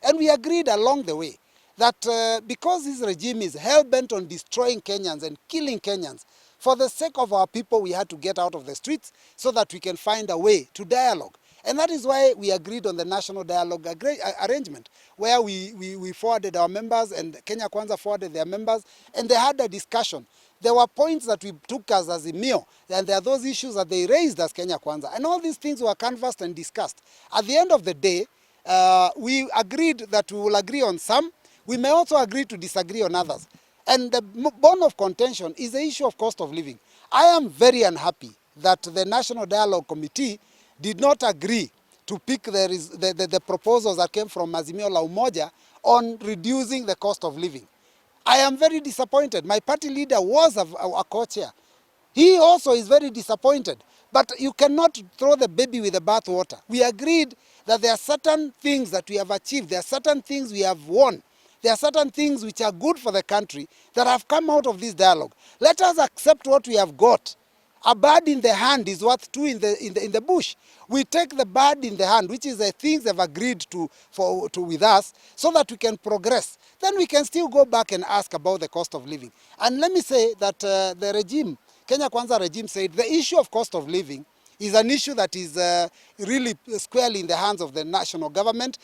And we agreed along the way that because this regime is hell-bent on destroying Kenyans and killing Kenyans, for the sake of our people, we had to get out of the streets so that we can find a way to dialogue. And that is why we agreed on the national dialogue arrangement, where we forwarded our members and Kenya Kwanza forwarded their members, and they had a discussion. There were points that we took as Azimio, and there are those issues that they raised as Kenya Kwanza. And all these things were canvassed and discussed. At the end of the day, we agreed that we will agree on some. We may also agree to disagree on others. And the bone of contention is the issue of cost of living. I am very unhappy that the National Dialogue Committee did not agree to pick the proposals that came from Azimio la Umoja on reducing the cost of living. I am very disappointed. My party leader was a co-chair. He also is very disappointed. But you cannot throw the baby with the bathwater. We agreed that there are certain things that we have achieved. There are certain things we have won. There are certain things which are good for the country that have come out of this dialogue. Let us accept what we have got. A bird in the hand is worth two in the bush. We take the bird in the hand, which is the things they've agreed to with us, so that we can progress. Then we can still go back and ask about the cost of living. And let me say that the regime, Kenya Kwanza regime, said the issue of cost of living is an issue that is really squarely in the hands of the national government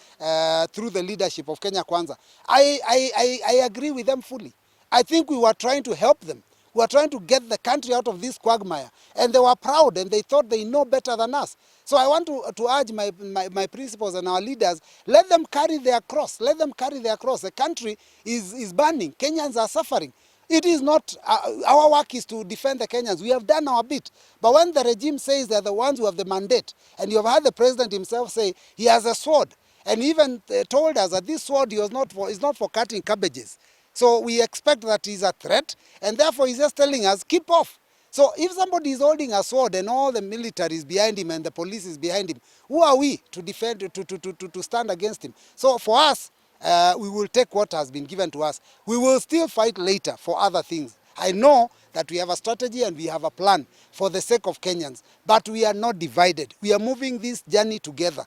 through the leadership of Kenya Kwanza. I agree with them fully. I think we were trying to help them. We were trying to get the country out of this quagmire. And they were proud and they thought they know better than us. So I want to urge my principals and our leaders, let them carry their cross. Let them carry their cross. The country is burning. Kenyans are suffering. It is not, our work is to defend the Kenyans. We have done our bit. But when the regime says they're the ones who have the mandate, and you have heard the president himself say he has a sword, and even told us that this sword is not for cutting cabbages. So we expect that he's a threat, and therefore he's just telling us, keep off. So if somebody is holding a sword and all the military is behind him and the police is behind him, who are we to defend, to stand against him? So for us, we will take what has been given to us. We will still fight later for other things. I know that we have a strategy and we have a plan for the sake of Kenyans, but we are not divided. We are moving this journey together.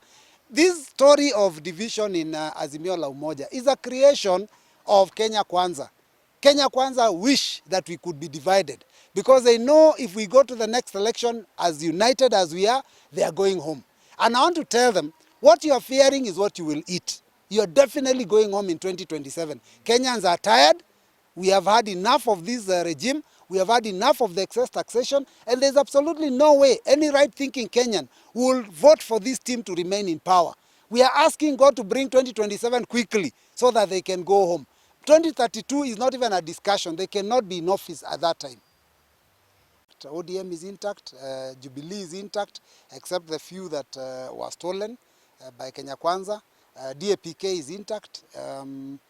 This story of division in Azimio la Umoja is a creation of Kenya Kwanza. Kenya Kwanza wish that we could be divided because they know if we go to the next election as united as we are, they are going home. And I want to tell them, what you are fearing is what you will eat. You are definitely going home in 2027. Kenyans are tired. We have had enough of this regime. We have had enough of the excess taxation. And there's absolutely no way any right-thinking Kenyan will vote for this team to remain in power. We are asking God to bring 2027 quickly so that they can go home. 2032 is not even a discussion. They cannot be in office at that time. ODM is intact. Jubilee is intact, except the few that were stolen by Kenya Kwanza. DAPK is intact, and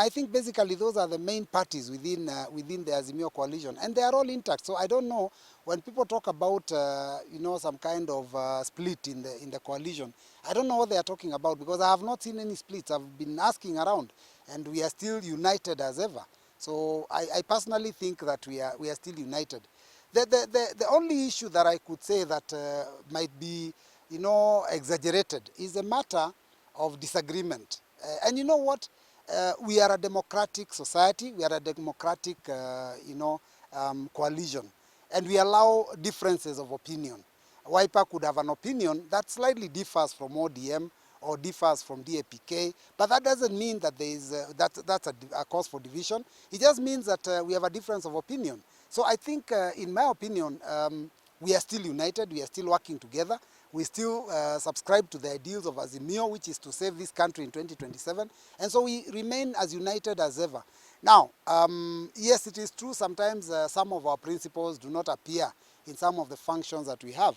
I think basically those are the main parties within the Azimio coalition, and they are all intact. So I don't know when people talk about some kind of split in the coalition. I don't know what they are talking about because I have not seen any splits. I've been asking around, and we are still united as ever. So I personally think that we are still united. The only issue that I could say that might be exaggerated is a matter of disagreement. And you know what? We are a democratic society. We are a democratic, coalition. And we allow differences of opinion. Wiper could have an opinion that slightly differs from ODM or differs from DAPK, but that doesn't mean that there is that's a cause for division. It just means that we have a difference of opinion. So I think, in my opinion, we are still united. We are still working together. We still subscribe to the ideals of Azimio, which is to save this country in 2027. And so we remain as united as ever. Now, yes, it is true sometimes some of our principles do not appear in some of the functions that we have.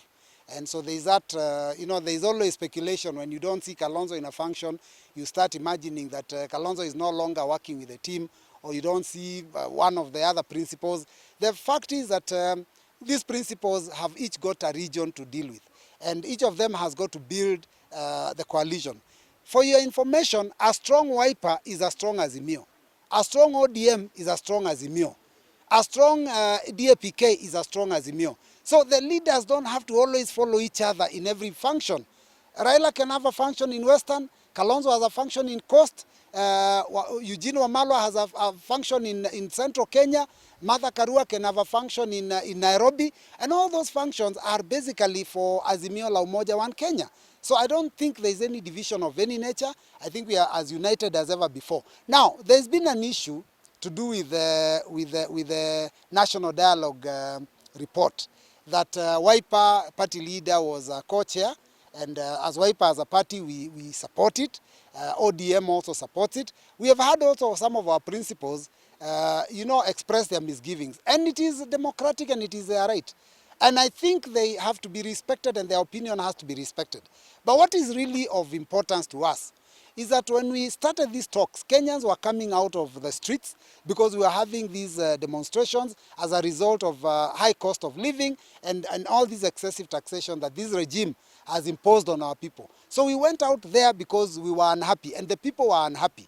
And so there is that, there is always speculation. When you don't see Kalonzo in a function, you start imagining that Kalonzo is no longer working with the team, or you don't see one of the other principles. The fact is that these principles have each got a region to deal with. And each of them has got to build the coalition. For your information, a strong Wiper is a strong Azimio. A strong ODM is a strong Azimio. A strong DAPK is a strong Azimio. So the leaders don't have to always follow each other in every function. Raila can have a function in Western, Kalonzo has a function in Coast, Eugene Wamalwa has a function in Central Kenya, Martha Karua can have a function in Nairobi, and all those functions are basically for Azimio la Umoja One Kenya. So I don't think there's any division of any nature. I think we are as united as ever before. Now, there's been an issue to do with the National Dialogue report that Wiper party leader was co-chair, and as Wiper as a party, we support it. ODM also supports it. We have had also some of our principals, express their misgivings, and it is democratic and it is their right. And I think they have to be respected and their opinion has to be respected. But what is really of importance to us is that when we started these talks, Kenyans were coming out of the streets because we were having these demonstrations as a result of high cost of living and all this excessive taxation that this regime has imposed on our people. So we went out there because we were unhappy and the people were unhappy.